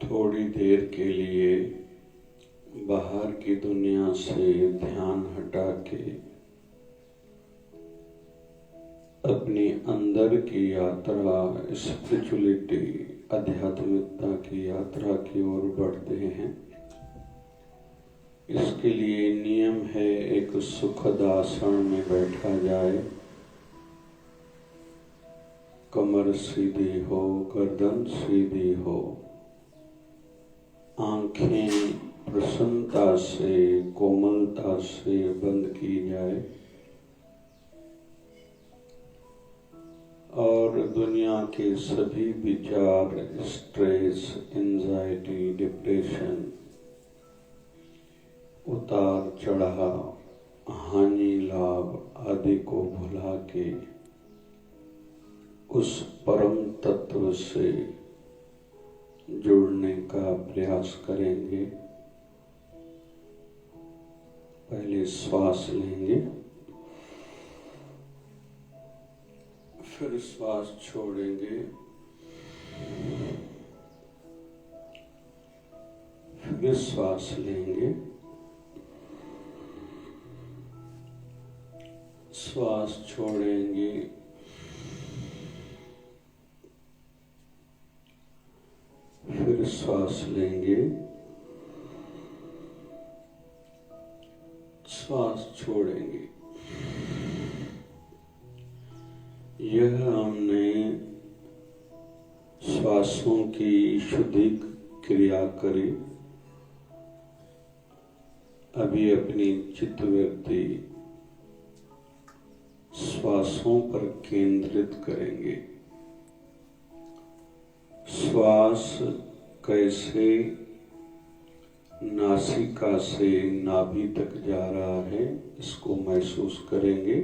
थोड़ी देर के लिए बाहर की दुनिया से ध्यान हटा के अपनी अंदर की यात्रा, स्पिरिचुअलिटी, आध्यात्मिकता की यात्रा की ओर बढ़ते हैं। इसके लिए नियम है, एक सुखद आसन में बैठा जाए, कमर सीधी हो, गर्दन सीधी हो, आंखें प्रसन्नता से, कोमलता से बंद की जाए और दुनिया के सभी विचार, स्ट्रेस, एंजाइटी, डिप्रेशन, उतार चढ़ाव, हानि लाभ आदि को भुला के उस परम तत्व से जुड़ने का प्रयास करेंगे। पहले श्वास लेंगे, फिर श्वास छोड़ेंगे, फिर श्वास लेंगे, श्वास छोड़ेंगे, फिर श्वास लेंगे, श्वास छोड़ेंगे। यह हमने श्वासों की शुद्धि क्रिया करी। अभी अपनी चित्तवृत्ति श्वासों पर केंद्रित करेंगे। श्वास कैसे नासिका से नाभि तक जा रहा है, इसको महसूस करेंगे।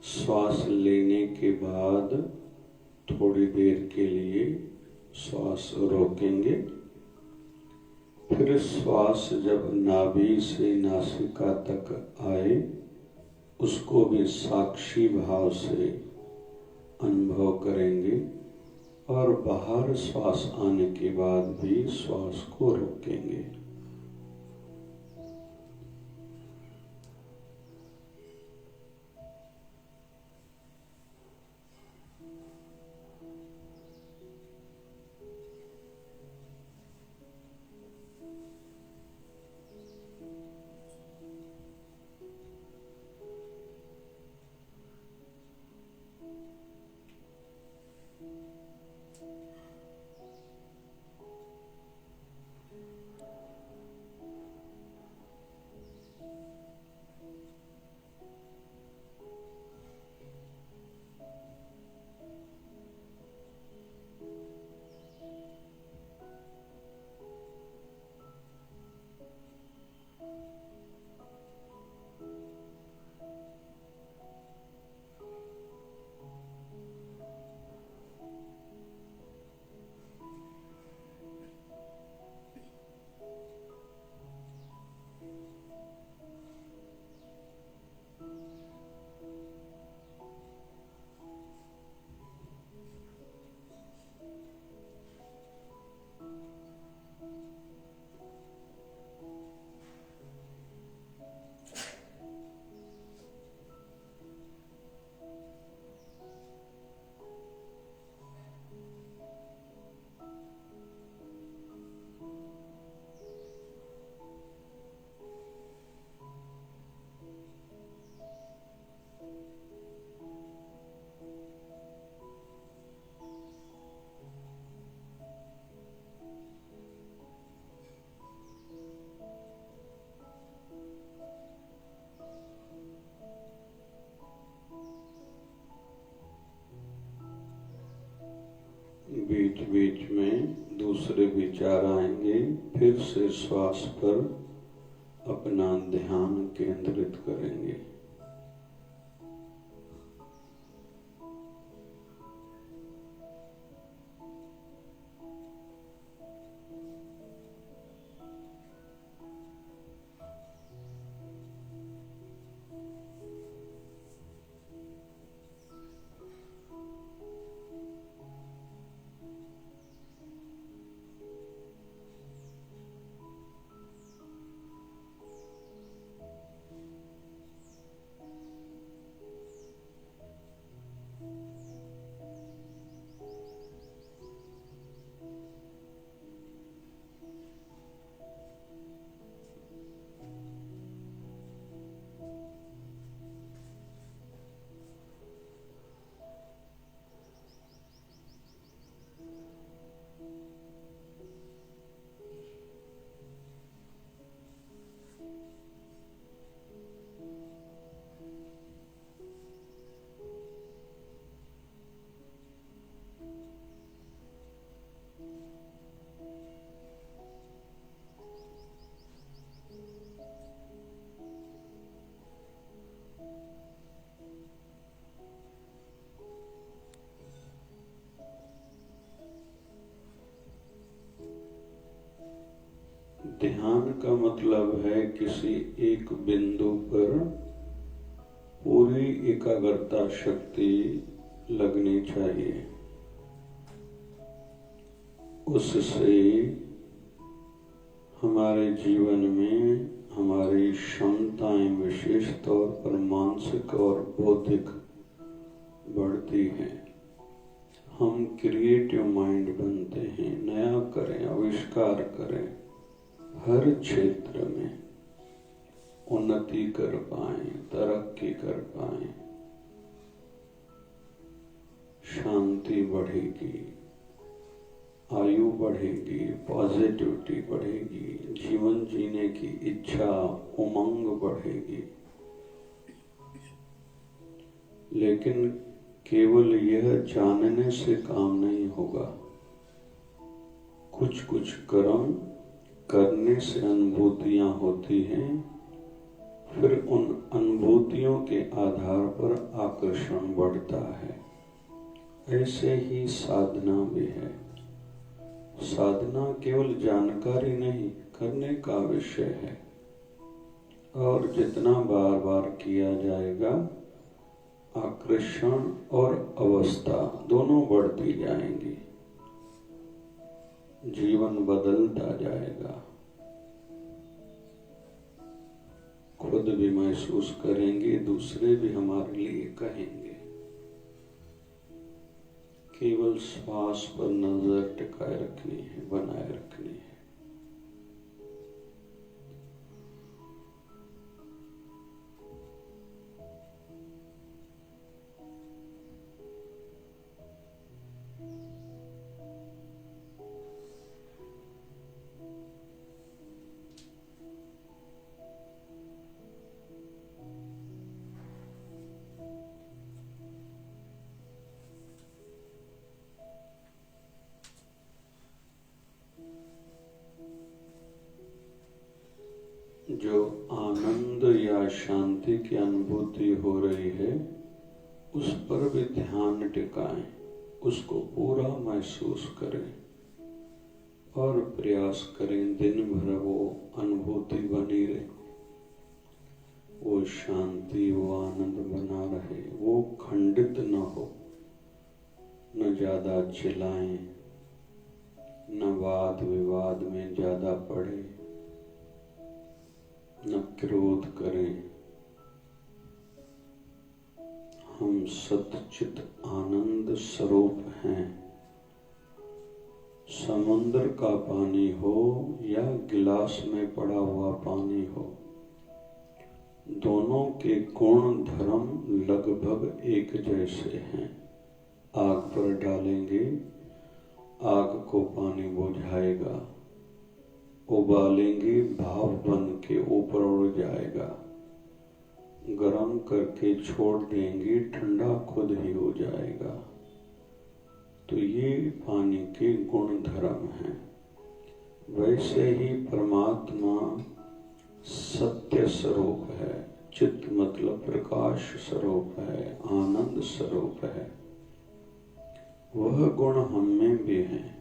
श्वास लेने के बाद थोड़ी देर के लिए श्वास रोकेंगे, फिर श्वास जब नाभि से नासिका तक आए, उसको भी साक्षी भाव से अनुभव करेंगे और बाहर श्वास आने के बाद भी श्वास को रोकेंगे। बीच बीच में दूसरे विचार आएंगे, फिर से श्वास पर अपना ध्यान केंद्रित करेंगे। ध्यान का मतलब है किसी एक बिंदु पर पूरी एकाग्रता शक्ति लगनी चाहिए। उससे हमारे जीवन में हमारी क्षमताएं विशेष तौर पर मानसिक और बौद्धिक बढ़ती हैं। हम क्रिएटिव माइंड बनते हैं, नया करें, आविष्कार करें, हर क्षेत्र में उन्नति कर पाएं, तरक्की कर पाएं, शांति बढ़ेगी, आयु बढ़ेगी, पॉजिटिविटी बढ़ेगी, जीवन जीने की इच्छा, उमंग बढ़ेगी। लेकिन केवल यह जानने से काम नहीं होगा। कुछ कुछ कर्म करने से अनुभूतियां होती हैं, फिर उन अनुभूतियों के आधार पर आकर्षण बढ़ता है। ऐसे ही साधना भी है। साधना केवल जानकारी नहीं, करने का विषय है, और जितना बार बार किया जाएगा आकर्षण और अवस्था दोनों बढ़ती जाएंगी, जीवन बदलता जाएगा। खुद भी महसूस करेंगे, दूसरे भी हमारे लिए कहेंगे। केवल श्वास पर नजर टिकाए रखनी है, बनाए रखनी है। जो आनंद या शांति की अनुभूति हो रही है उस पर भी ध्यान टिकाएं, उसको पूरा महसूस करें और प्रयास करें दिन भर वो अनुभूति बनी रहे, वो शांति, वो आनंद बना रहे, वो खंडित न हो। न ज्यादा चिल्लाएं, न वाद विवाद में ज्यादा पड़े, न क्रोध करें। हम सच्चित आनंद स्वरूप हैं। समुद्र का पानी हो या गिलास में पड़ा हुआ पानी हो, दोनों के गुण धर्म लगभग एक जैसे हैं। आग पर डालेंगे, आग को पानी बुझाएगा, उबालेंगे, भाप बन के ऊपर उड़ जाएगा, गरम करके छोड़ देंगे, ठंडा खुद ही हो जाएगा। तो ये पानी के गुण धर्म हैं। वैसे ही परमात्मा सत्य स्वरूप है, चित्त मतलब प्रकाश स्वरूप है, आनंद स्वरूप है। वह गुण हम में भी हैं।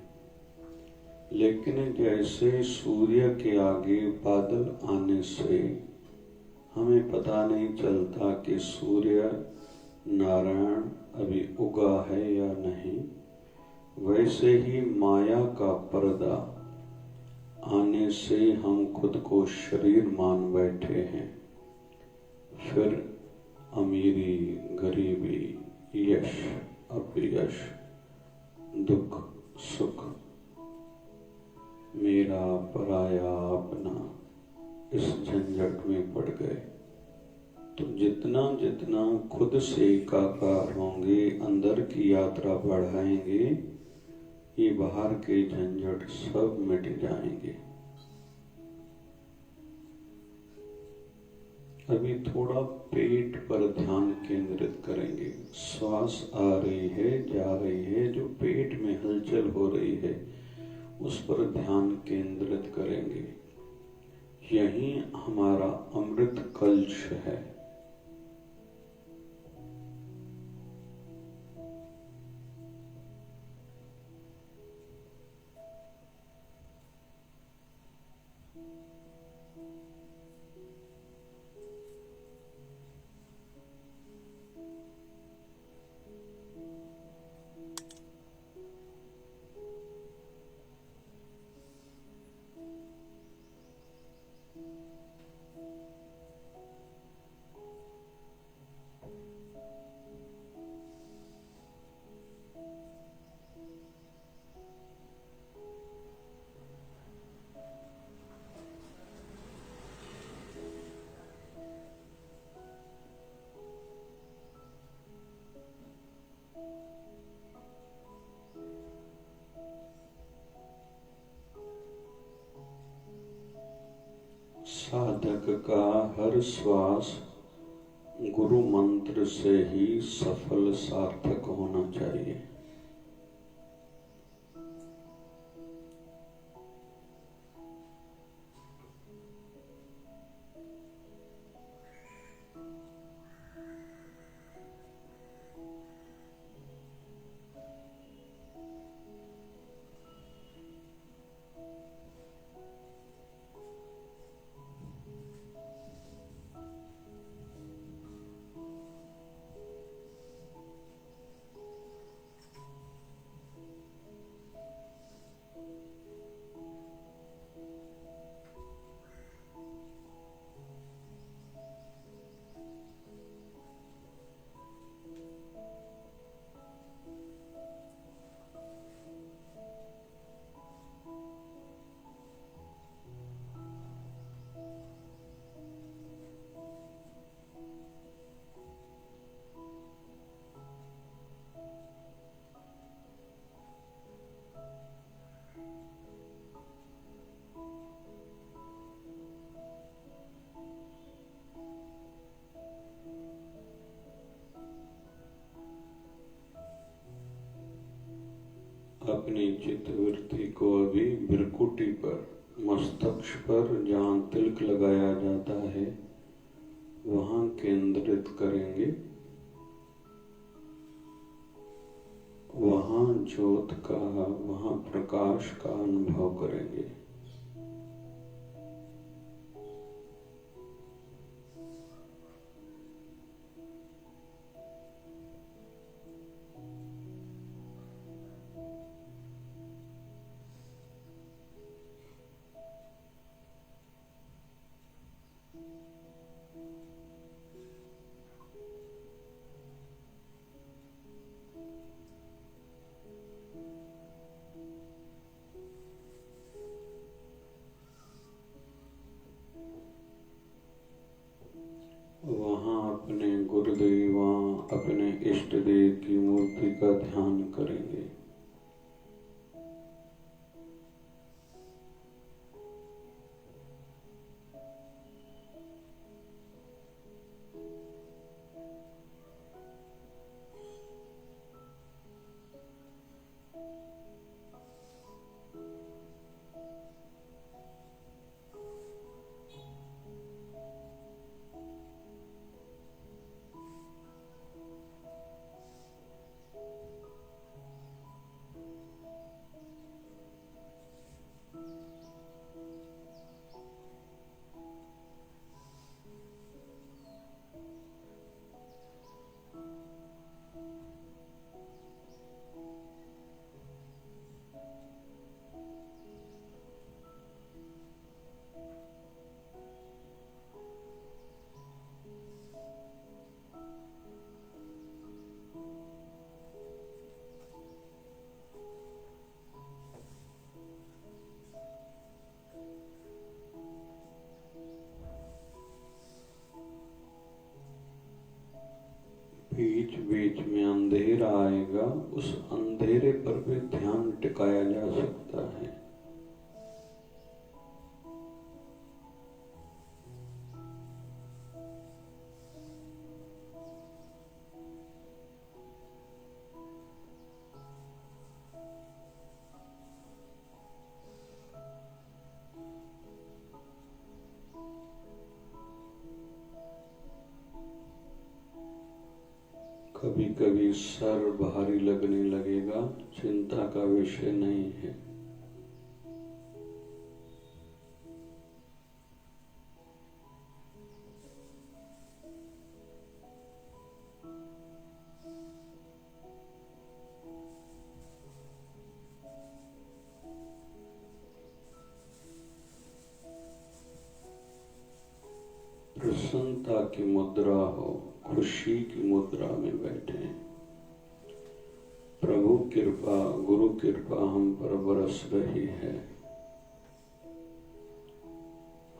लेकिन जैसे सूर्य के आगे बादल आने से हमें पता नहीं चलता कि सूर्य नारायण अभी उगा है या नहीं, वैसे ही माया का पर्दा आने से हम खुद को शरीर मान बैठे हैं। फिर अमीरी, गरीबी, यश, अपयश, दुख, सुख, मेरा, पराया, अपना, इस झंझट में पड़ गए। तो जितना जितना खुद से एकाकार होंगे, अंदर की यात्रा बढ़ाएंगे, ये बाहर के झंझट सब मिट जाएंगे। अभी थोड़ा पेट पर ध्यान केंद्रित करेंगे। श्वास आ रही है, जा रही है, जो पेट में हलचल हो रही है उस पर ध्यान केंद्रित करेंगे। यही हमारा अमृत कलश है। साधक का हर श्वास गुरु मंत्र से ही सफल सार्थक होना चाहिए। अपनी चित्तवृत्ति को अभी भ्रुकुटी पर, मस्तक पर जहाँ तिलक लगाया जाता है वहाँ केंद्रित करेंगे। वहाँ ज्योत का, वहाँ प्रकाश का अनुभव करेंगे। वहाँ अपने गुरुदेव, अपने इष्ट देव की मूर्ति का ध्यान करेंगे। बीच बीच में अंधेरा आएगा, उस अंधेरे पर भी ध्यान टिकाया जा सकता है। कभी कभी सर भारी लगने लगेगा, चिंता का विषय नहीं है। प्रसन्नता की मुद्रा हो, खुशी की मुद्रा में बैठे। प्रभु कृपा, गुरु कृपा हम पर बरस रही है।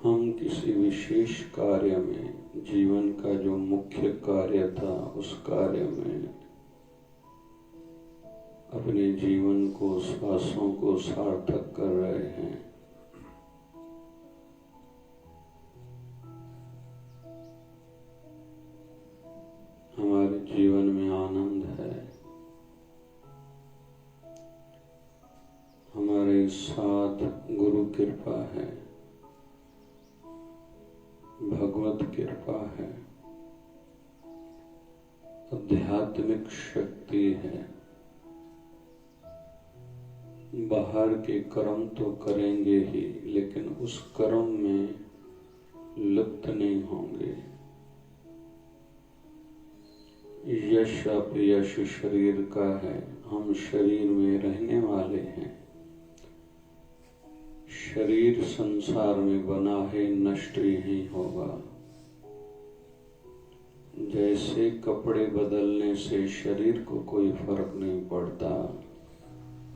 हम किसी विशेष कार्य में, जीवन का जो मुख्य कार्य था उस कार्य में अपने जीवन को, श्वासों को सार्थक कर रहे हैं। साथ गुरु कृपा है, भगवत कृपा है, आध्यात्मिक शक्ति है। बाहर के कर्म तो करेंगे ही, लेकिन उस कर्म में लिप्त नहीं होंगे। यश अपयश शरीर का है, हम शरीर में रहने वाले हैं। शरीर संसार में बना है, नष्ट ही होगा। जैसे कपड़े बदलने से शरीर को कोई फर्क नहीं पड़ता,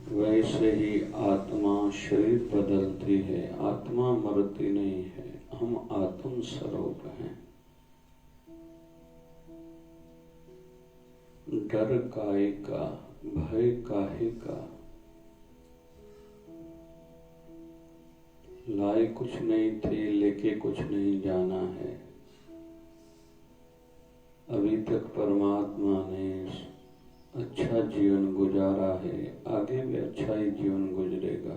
वैसे ही आत्मा शरीर बदलती है, आत्मा मरती नहीं है। हम आत्म स्वरूप हैं। डर काहे का, भय काहे का, लाए कुछ नहीं थे, लेके कुछ नहीं जाना है। अभी तक परमात्मा ने अच्छा जीवन गुजारा है, आगे भी अच्छा ही जीवन गुजरेगा।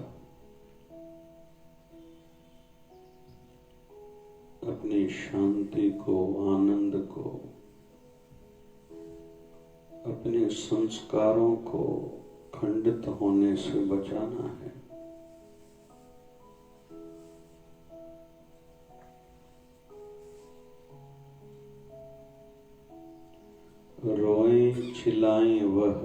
अपनी शांति को, आनंद को, अपने संस्कारों को खंडित होने से बचाना है। रोएं चिल्लाएं वह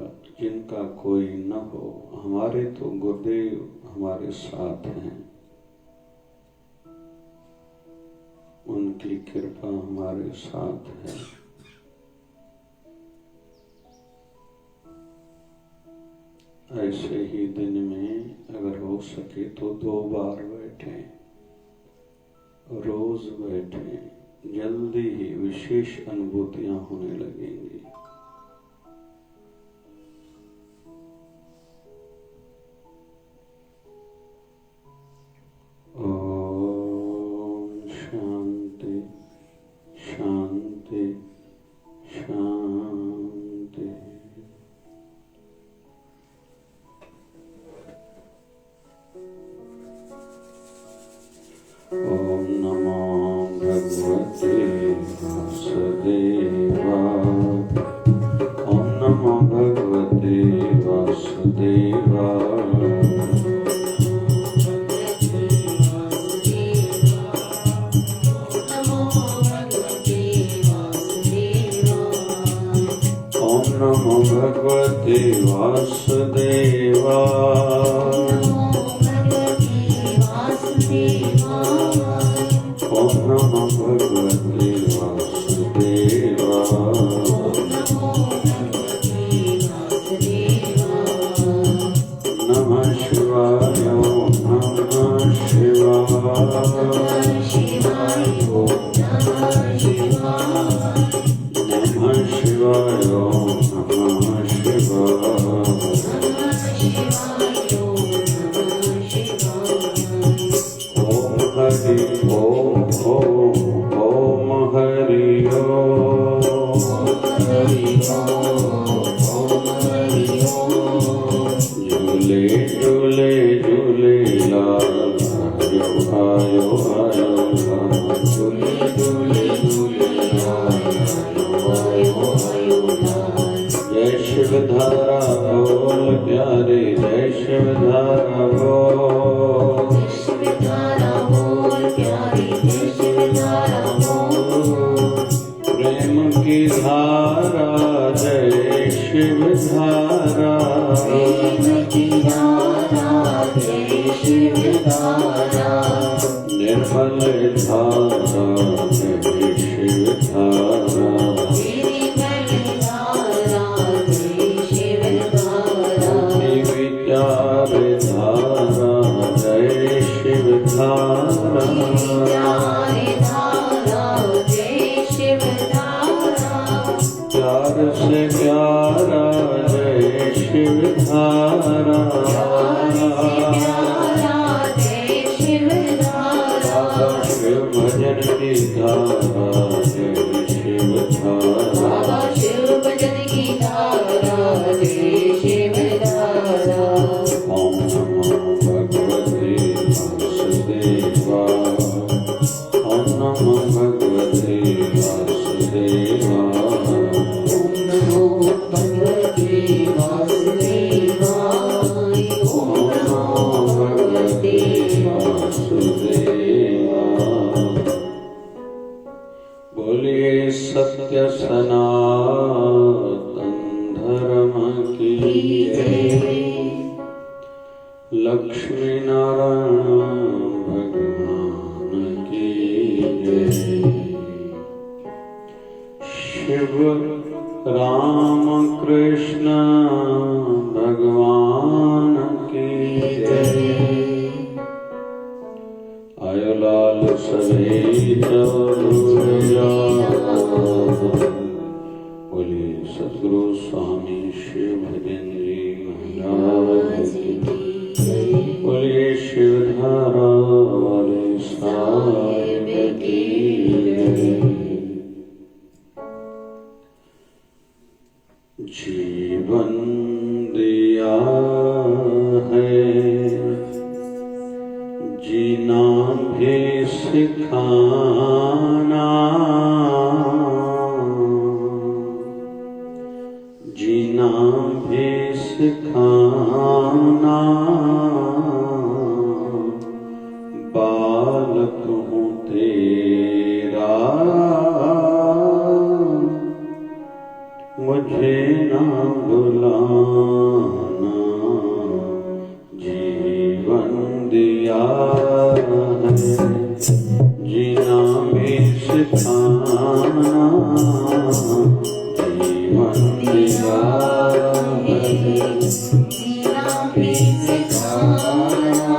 जिनका कोई न हो, हमारे तो गुरुदेव हमारे साथ हैं, उनकी कृपा हमारे साथ है। ऐसे ही दिन में अगर हो सके तो 2 बार बैठें, रोज बैठें, जल्दी ही विशेष अनुभूतियां होने लगेंगी। ओम शांति शांति शांति। ओम नमो भगवते वासुदेवाय। ओम नमो भगवते वासुदेवाय। ओम नमो भगवते वासुदेवाय। ओम नमो भगवते वासुदेवाय। नमः शिवाय। ओम नमः शिवाय। नमः शिवाय। ओम नमः शिवाय। ओम हरि ओम ओम ओम हरि ओम। झूले झूले झूले लाल आयो आयो आयो। झूले झूले झूले लाल आयो आयो। जय शिवधारा बोल प्यारे, जय शिवधारा बोल। प्रेम की धारा जय शिवधारा। निर्मल धारा जय शिवधारा। विचार धारा जय शिवधारा। प्यार से प्यारा जय शिवधारा। लक्ष्मी नारायण भगवान की जय। शिव राम कृष्ण भगवान की जय। आयो लाल सवेत बोले सद्गुरु स्वामी शिव भजन जी महाराज की जय। बोले शिवधारा वाले साहिब की जय। जीवन दिया है जीना भी सिखाना, जीना भी सिखाना। बालक हूँ तेरा मुझे ना बुलाना। जीवन दिया है जीना भी सिखाना। जीवन दिया है जीना भी सिखाना।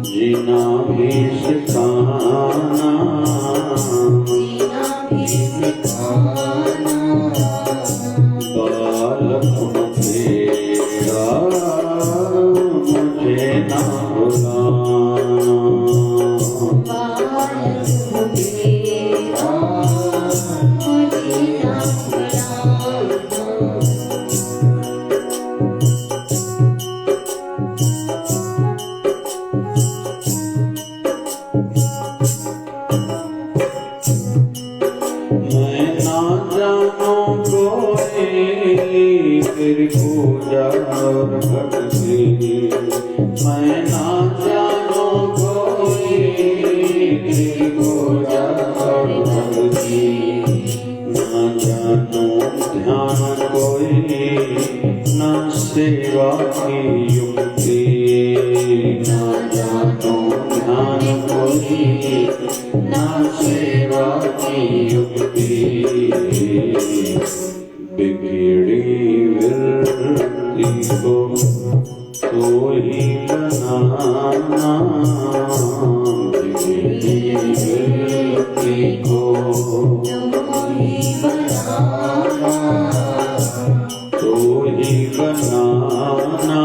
जीना भी सिखाना। जीना भी सिखाना। बालक तेरा मुझे ना बुलाना। बालक तेरा मुझे ना बुलाना। मैं ना जानूं कोई तेरी पूजा और भक्ति। मैं ना जानूं कोई तेरी पूजा और भक्ति। ना जानूं ध्यान कोई ना सेवा की युक्ति। ना जानूं ध्यान कोई ना सेवा की युक्ति। बिगड़ी वृत्ति को तो ही बनाना। बिगड़ी वृत्ति को तो ही बनाना। तो ही बनाना।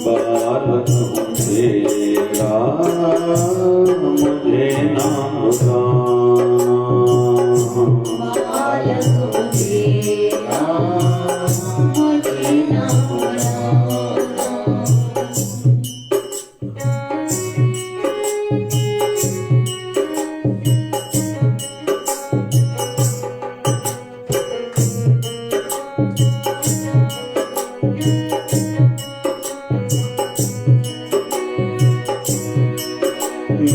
बालक हूँ तेरा मुझे ना बुलाना। बालक हूँ तेरा मुझे ना बुलाना।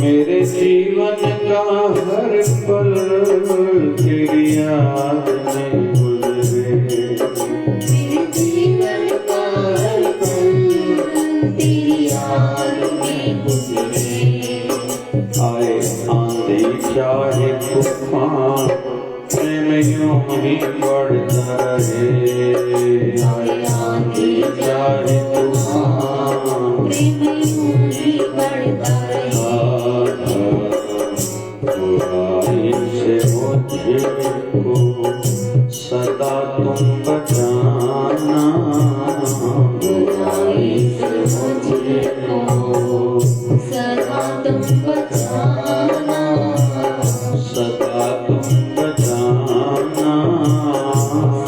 मेरे जीवन का हर पल तेरी याद में गुजरे। मेरे जीवन का हर पल तेरी याद में गुजरे। आए आंधी चाहे तूफान प्रेम यूं ही बढ़ता रहे। आए आंधी चाहे तूफान प्रेम यूं ही बढ़ता रहे। बुराई से मुझको सदा तुम बचाना। बुराई से मुझको सदा तुम बचाना। सदा तुम बचाना।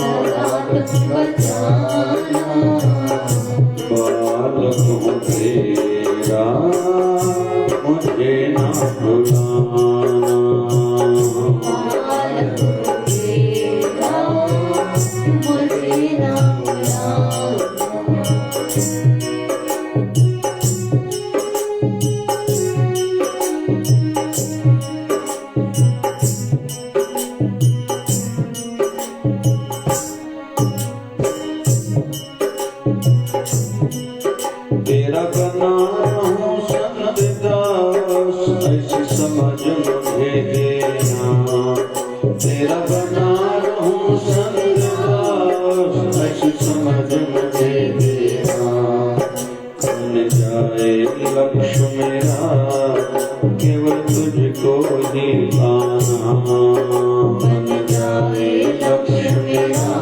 सदा तुम बचाना। बालक हूँ तेरा मुझे ना बुलाना। बालक हूँ तेरा मुझे ना बुलाना। तेरा बना हूँ संतदास, ऐसी समझ मुझे देना। तेरा बना हूँ संतदास, ऐसी समझ मुझे देना। बन जाए लक्ष्य मेरा केवल तुझको ही पाना। बन जाए लक्ष्य मेरा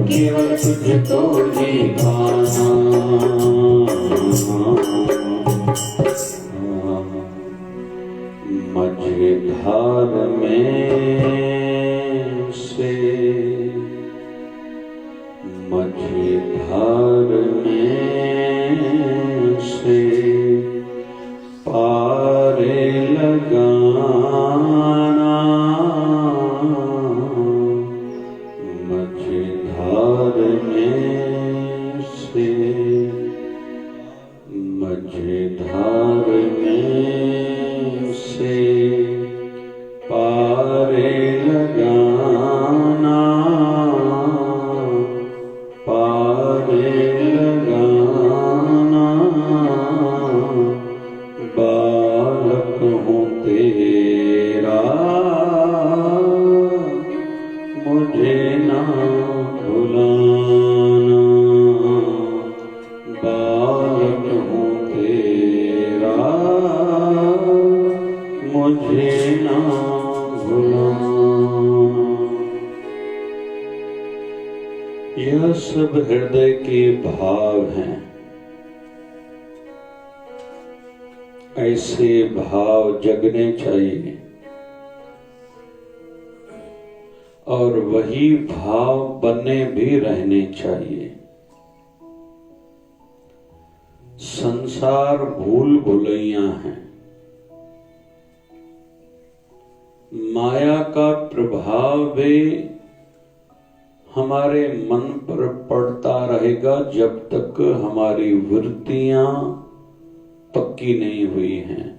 केवल तुझको ही पाना। मझधार में से, मझधार में से पारे लगाना। मझधार में से, मझधार में से पारे लगाना। पारे लगाना। बालक हूँ तेरा मुझे ना भुलाना। बालक हूँ तेरा मुझे ना भुलाना। यह सब हृदय के भाव हैं। ऐसे भाव जगने चाहिए और वही भाव बने भी रहने चाहिए। संसार भूल भुलैया है। माया का प्रभाव भी हमारे मन पर पड़ता रहेगा जब तक हमारी वृत्तियां पक्की नहीं हुई हैं।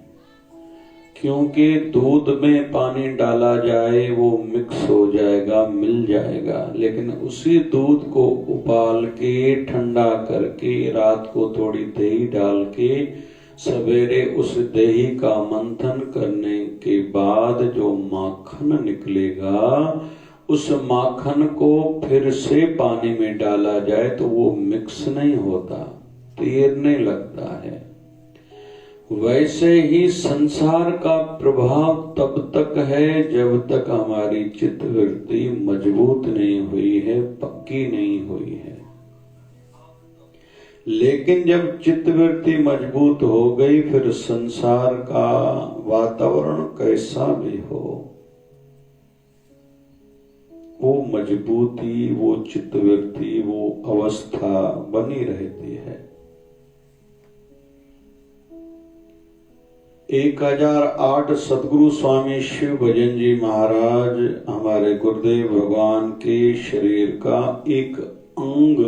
क्योंकि दूध में पानी डाला जाए वो मिक्स हो जाएगा, मिल जाएगा, लेकिन उसी दूध को उबाल के ठंडा करके रात को थोड़ी दही डाल के सवेरे उस दही का मंथन करने के बाद जो माखन निकलेगा, उस माखन को फिर से पानी में डाला जाए तो वो मिक्स नहीं होता, तैरने लगता है। वैसे ही संसार का प्रभाव तब तक है जब तक हमारी चित्तवृत्ति मजबूत नहीं हुई है, पक्की नहीं हुई है। लेकिन जब चित्तवृत्ति मजबूत हो गई, फिर संसार का वातावरण कैसा भी हो, वो मजबूती, वो चित्तवृत्ति, वो अवस्था बनी रहती है। 1008 सदगुरु स्वामी शिव भजन जी महाराज, हमारे गुरुदेव भगवान के शरीर का एक अंग,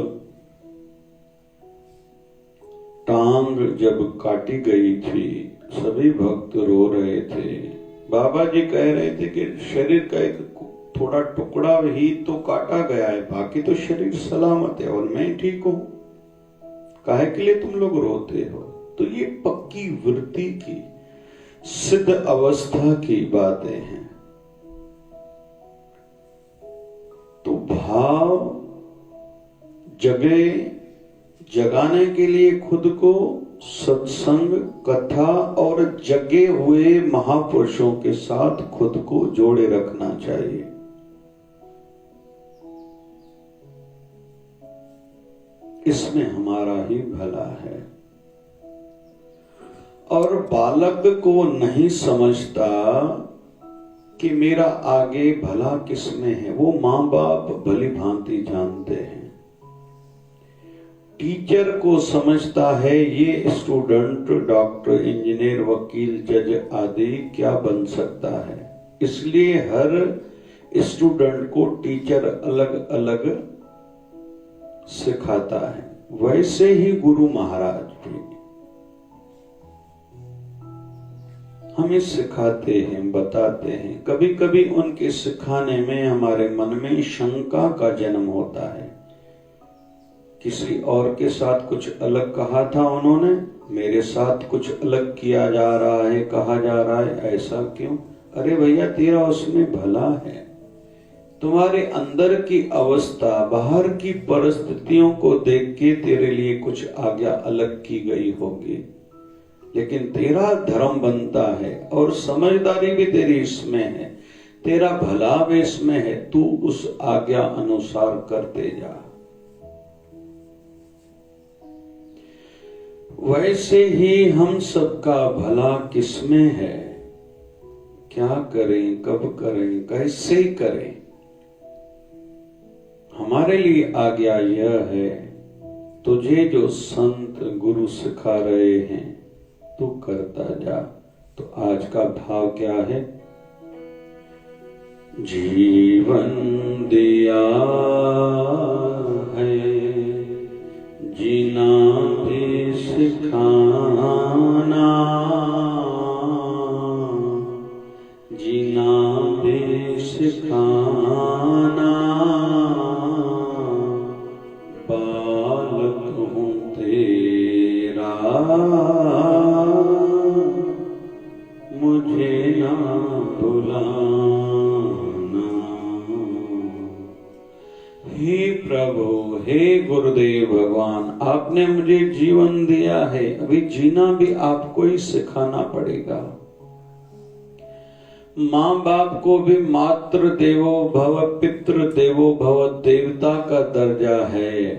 टांग जब काटी गई थी, सभी भक्त रो रहे थे। बाबा जी कह रहे थे कि शरीर का एक थोड़ा टुकड़ा ही तो काटा गया है, बाकी तो शरीर सलामत है और मैं ठीक हूं, काहे के लिए तुम लोग रोते हो? तो ये पक्की वृत्ति की, सिद्ध अवस्था की बातें हैं। तो भाव जगाने के लिए खुद को सत्संग, कथा और जगे हुए महापुरुषों के साथ खुद को जोड़े रखना चाहिए। इसमें हमारा ही भला है। और बालक को नहीं समझता कि मेरा आगे भला किसमें है, वो माँ बाप भली भांति जानते हैं। टीचर को समझता है ये स्टूडेंट डॉक्टर, इंजीनियर, वकील, जज आदि क्या बन सकता है, इसलिए हर स्टूडेंट को टीचर अलग अलग सिखाता है। वैसे ही गुरु महाराज भी हमें सिखाते हैं, बताते हैं। कभी कभी उनके सिखाने में हमारे मन में शंका का जन्म होता है किसी और के साथ कुछ अलग कहा था उन्होंने, मेरे साथ कुछ अलग किया जा रहा है, कहा जा रहा है, ऐसा क्यों? अरे भैया तेरा उसमें भला है। तुम्हारे अंदर की अवस्था, बाहर की परिस्थितियों को देख के तेरे लिए कुछ आज्ञा अलग की गई होगी, लेकिन तेरा धर्म बनता है और समझदारी भी तेरी इसमें है, तेरा भला भी इसमें है, तू उस आज्ञा अनुसार करते जा। वैसे ही हम सबका भला किसमें है, क्या करें, कब करें, कैसे करें। हमारे लिए आज्ञा यह है, तुझे जो संत गुरु सिखा रहे हैं तू करता जा। तो आज का भाव क्या है? जीवन दिया है, जीना भी सिखाना, जीना भी सिखाना, बालक हूँ तेरा, मुझे ना भुलाना। हे प्रभु, हे गुरुदेव भगवान, आपने मुझे जीवन दिया है, अभी जीना भी आपको ही सिखाना पड़ेगा। माँ बाप को भी मातृ देवो भव, पितृ देवो भव, देवता का दर्जा है,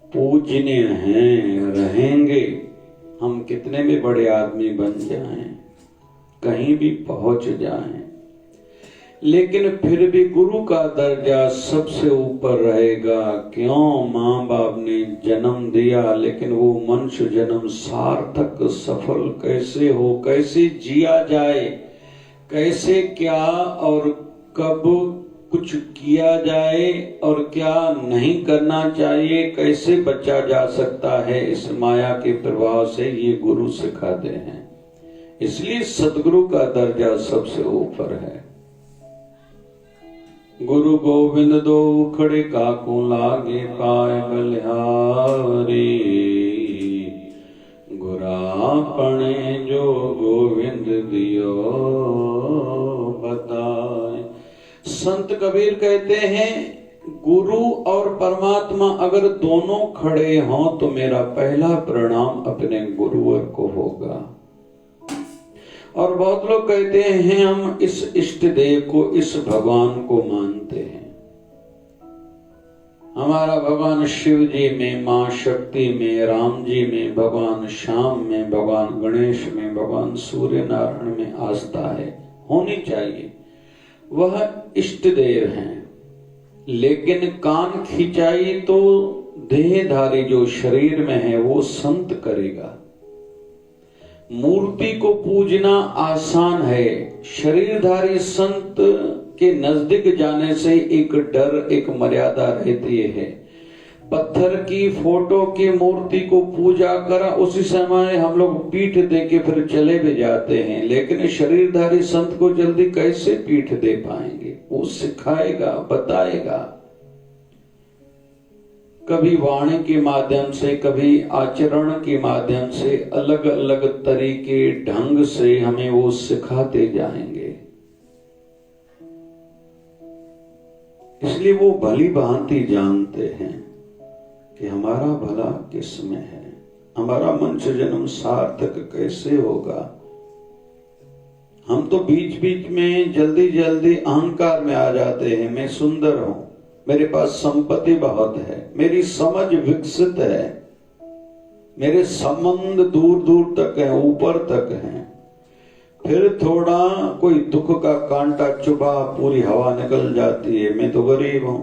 पूजनीय हैं, रहेंगे। हम कितने भी बड़े आदमी बन जाएं, कहीं भी पहुंच जाएं, लेकिन फिर भी गुरु का दर्जा सबसे ऊपर रहेगा। क्यों? माँ बाप ने जन्म दिया, लेकिन वो मनुष्य जन्म सार्थक सफल कैसे हो, कैसे जिया जाए, कैसे क्या और कब कुछ किया जाए और क्या नहीं करना चाहिए, कैसे बचा जा सकता है इस माया के प्रभाव से, ये गुरु सिखाते हैं। इसलिए सदगुरु का दर्जा सबसे ऊपर है। गुरु गोविंद दो खड़े काकू लागे, पाए बलिहारी, गुरापणे जो गोविंद दियो बताए। संत कबीर कहते हैं, गुरु और परमात्मा अगर दोनों खड़े हों तो मेरा पहला प्रणाम अपने गुरुवर को होगा। और बहुत लोग कहते हैं हम इस इष्ट देव को, इस भगवान को मानते हैं। हमारा भगवान शिव जी में, माँ शक्ति में, राम जी में, भगवान श्याम में, भगवान गणेश में, भगवान सूर्य नारायण में आस्था है, होनी चाहिए, वह इष्ट देव हैं। लेकिन कान खिंचाई तो देहधारी जो शरीर में है वो संत करेगा। मूर्ति को पूजना आसान है, शरीरधारी संत के नजदीक जाने से एक डर, एक मर्यादा रहती है। पत्थर की, फोटो की मूर्ति को पूजा करा, उसी समय हम लोग पीठ दे के फिर चले भी जाते हैं, लेकिन शरीरधारी संत को जल्दी कैसे पीठ दे पाएंगे? वो सिखाएगा, बताएगा, कभी वाणी के माध्यम से, कभी आचरण के माध्यम से, अलग अलग तरीके ढंग से हमें वो सिखाते जाएंगे। इसलिए वो भली भांति जानते हैं कि हमारा भला किसमें है, हमारा मनुष्य जन्म सार्थक कैसे होगा। हम तो बीच बीच में जल्दी जल्दी अहंकार में आ जाते हैं, मैं सुंदर हूं, मेरे पास संपत्ति बहुत है, मेरी समझ विकसित है, मेरे संबंध दूर दूर तक हैं, ऊपर तक हैं। फिर थोड़ा कोई दुख का कांटा चुभा, पूरी हवा निकल जाती है, मैं तो गरीब हूं,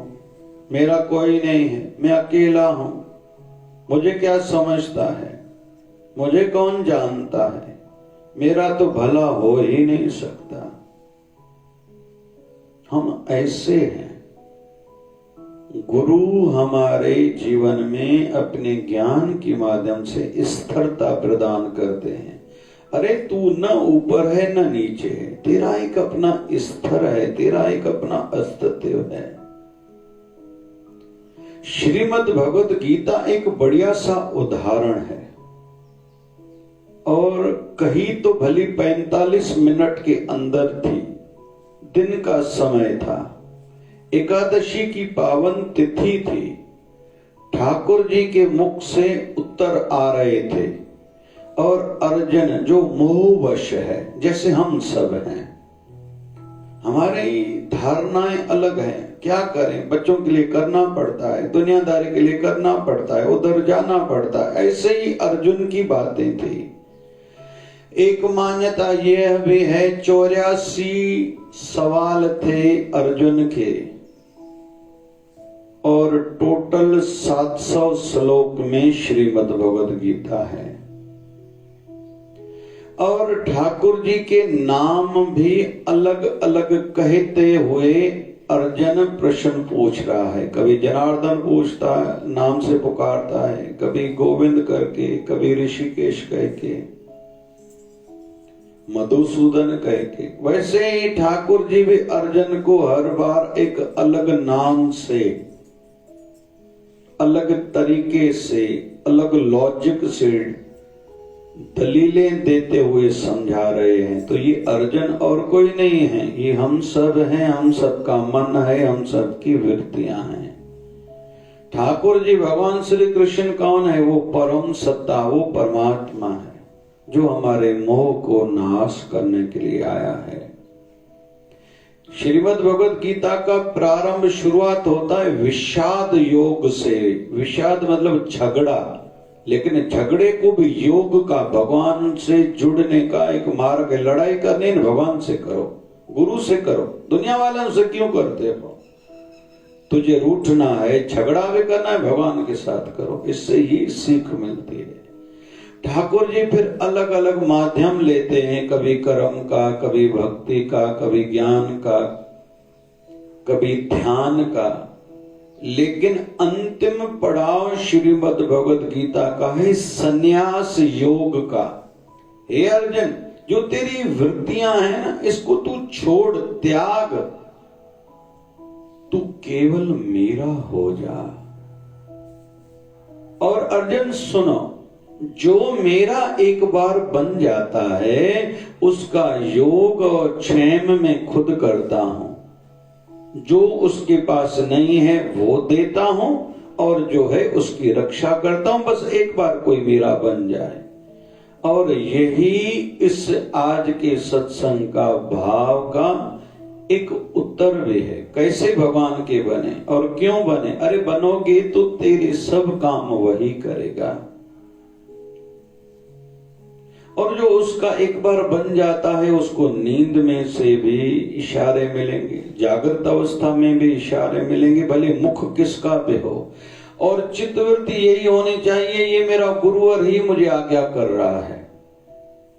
मेरा कोई नहीं है, मैं अकेला हूं, मुझे क्या समझता है, मुझे कौन जानता है, मेरा तो भला हो ही नहीं सकता। हम ऐसे हैं। गुरु हमारे जीवन में अपने ज्ञान के माध्यम से स्थिरता प्रदान करते हैं। अरे तू न ऊपर है न नीचे है, तेरा एक अपना स्तर है, तेरा एक अपना अस्तित्व है। श्रीमद् भगवत गीता एक बढ़िया सा उदाहरण है, और कही तो भली 45 मिनट के अंदर थी। दिन का समय था, एकादशी की पावन तिथि थी। ठाकुर जी के मुख से उत्तर आ रहे थे, और अर्जुन जो मोहवश है, जैसे हम सब हैं, हमारी धारणाएं अलग हैं। क्या करें, बच्चों के लिए करना पड़ता है, दुनियादारी के लिए करना पड़ता है, उधर जाना पड़ता है। ऐसे ही अर्जुन की बातें थी। एक मान्यता यह भी है 84 सवाल थे अर्जुन के, और टोटल 700 श्लोक में श्रीमद् भगवद गीता है। और ठाकुर जी के नाम भी अलग अलग कहते हुए अर्जुन प्रश्न पूछ रहा है। कभी जनार्दन पूछता है, नाम से पुकारता है, कभी गोविंद करके, कभी ऋषिकेश कह के, मधुसूदन कह के। वैसे ही ठाकुर जी भी अर्जुन को हर बार एक अलग नाम से, अलग तरीके से, अलग लॉजिक से दलीलें देते हुए समझा रहे हैं। तो ये अर्जुन और कोई नहीं है, ये हम सब हैं, हम सबका मन है, हम सबकी वृत्तियां हैं। ठाकुर जी भगवान श्री कृष्ण कौन है? वो परम सत्ता, वो परमात्मा है, जो हमारे मोह को नाश करने के लिए आया है। श्रीमद् भगवद गीता का प्रारंभ, शुरुआत होता है विषाद योग से। विषाद मतलब झगड़ा, लेकिन झगड़े को भी योग का, भगवान से जुड़ने का एक मार्ग है। लड़ाई करनी है भगवान से करो, गुरु से करो, दुनिया वालों से क्यों करते हो? तुझे रूठना है, झगड़ा भी करना है, भगवान के साथ करो, इससे ही सीख मिलती है। ठाकुर जी फिर अलग अलग माध्यम लेते हैं, कभी कर्म का, कभी भक्ति का, कभी ज्ञान का, कभी ध्यान का, लेकिन अंतिम पड़ाव श्रीमद् भगवद गीता का है संन्यास योग का। हे अर्जुन, जो तेरी वृत्तियां हैं ना, इसको तू छोड़, त्याग, तू केवल मेरा हो जा। और अर्जुन सुनो, जो मेरा एक बार बन जाता है, उसका योग और क्षेम में खुद करता हूं। जो उसके पास नहीं है वो देता हूं, और जो है उसकी रक्षा करता हूं। बस एक बार कोई मेरा बन जाए। और यही इस आज के सत्संग का भाव का एक उत्तर भी है। कैसे भगवान के बने और क्यों बने? अरे बनोगे तो तेरे सब काम वही करेगा, और जो उसका एक बार बन जाता है, उसको नींद में से भी इशारे मिलेंगे, जागृत अवस्था में भी इशारे मिलेंगे, भले मुख किसका भी हो। और चित्तवृत्ति यही होनी चाहिए, ये मेरा गुरुवर ही मुझे आज्ञा कर रहा है।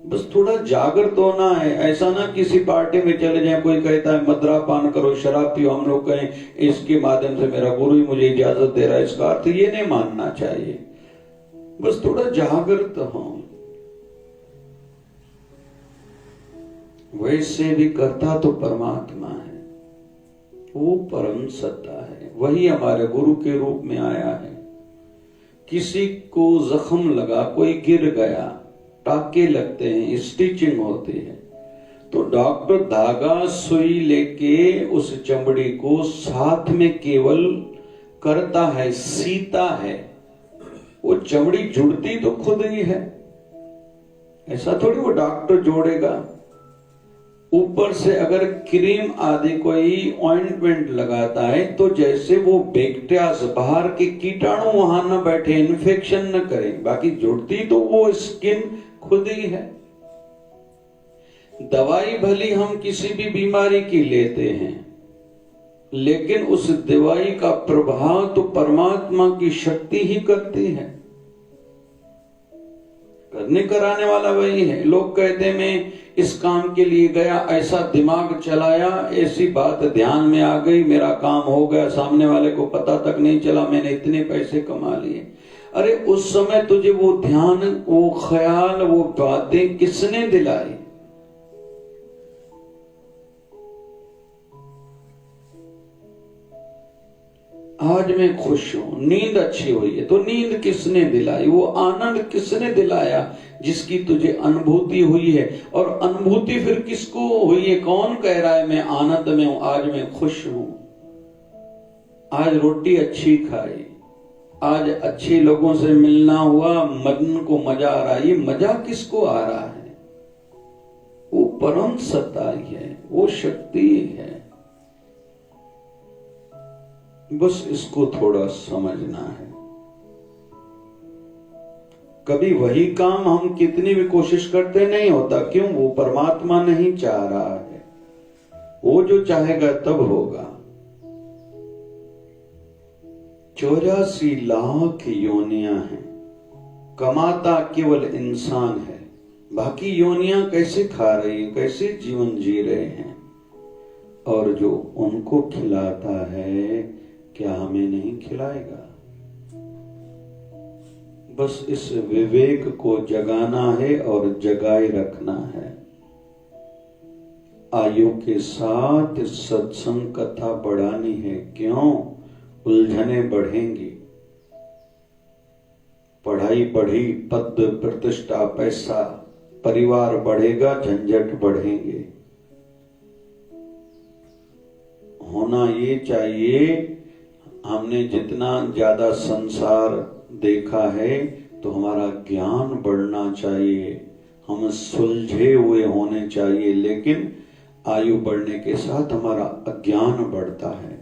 बस थोड़ा जागृत होना है। ऐसा ना किसी पार्टी में चले जाए, कोई कहता है मदरा पान करो, शराब पियो, हम लोग कहें इसके माध्यम से मेरा गुरु ही मुझे इजाजत दे रहा है। इसका अर्थ ये नहीं मानना चाहिए। बस थोड़ा जागृत हो। वैसे भी करता तो परमात्मा है, वो परम सत्ता है, वही हमारे गुरु के रूप में आया है। किसी को जख्म लगा, कोई गिर गया, टाके लगते हैं, स्टिचिंग होती है, तो डॉक्टर धागा सुई लेके उस चमड़ी को साथ में केवल करता है, सीता है। वो चमड़ी जुड़ती तो खुद ही है, ऐसा थोड़ी वो डॉक्टर जोड़ेगा। ऊपर से अगर क्रीम आदि कोई ऑइंटमेंट लगाता है, तो जैसे वो बैक्टीरियाज, बाहर के कीटाणु वहां न बैठे, इन्फेक्शन न करें, बाकी जुड़ती तो वो स्किन खुद ही है। दवाई भली हम किसी भी बीमारी की लेते हैं, लेकिन उस दवाई का प्रभाव तो परमात्मा की शक्ति ही करती है। करने कराने वाला वही है। लोग कहते हैं मैं इस काम के लिए गया, ऐसा दिमाग चलाया, ऐसी बात ध्यान में आ गई, मेरा काम हो गया, सामने वाले को पता तक नहीं चला, मैंने इतने पैसे कमा लिए। अरे उस समय तुझे वो ध्यान, वो ख्याल, वो बातें किसने दिलाई? आज मैं खुश हूं, नींद अच्छी हुई है। तो नींद किसने दिलाई? वो आनंद किसने दिलाया जिसकी तुझे अनुभूति हुई है। और अनुभूति फिर किसको हुई है? कौन कह रहा है मैं आनंद में हूं, आज मैं खुश हूं, आज रोटी अच्छी खाई, आज अच्छे लोगों से मिलना हुआ, मन को मजा आ रहा है। ये मजा किसको आ रहा है? वो परम सत्ता है, वो शक्ति है। बस इसको थोड़ा समझना है। कभी वही काम हम कितनी भी कोशिश करते नहीं होता। क्यों? वो परमात्मा नहीं चाह रहा है। वो जो चाहेगा तब होगा। 84 लाख योनियां हैं, कमाता केवल इंसान है। बाकी योनियां कैसे खा रही हैं, कैसे जीवन जी रहे हैं। और जो उनको खिलाता है, क्या हमें नहीं खिलाएगा? बस इस विवेक को जगाना है और जगाए रखना है। आयु के साथ सत्संग कथा बढ़ानी है। क्यों? उलझने बढ़ेंगी। पढ़ाई बढ़ी, पद प्रतिष्ठा, पैसा, परिवार बढ़ेगा, झंझट बढ़ेंगे। होना ये चाहिए, हमने जितना ज्यादा संसार देखा है तो हमारा ज्ञान बढ़ना चाहिए, हम सुलझे हुए होने चाहिए। लेकिन आयु बढ़ने के साथ हमारा अज्ञान बढ़ता है।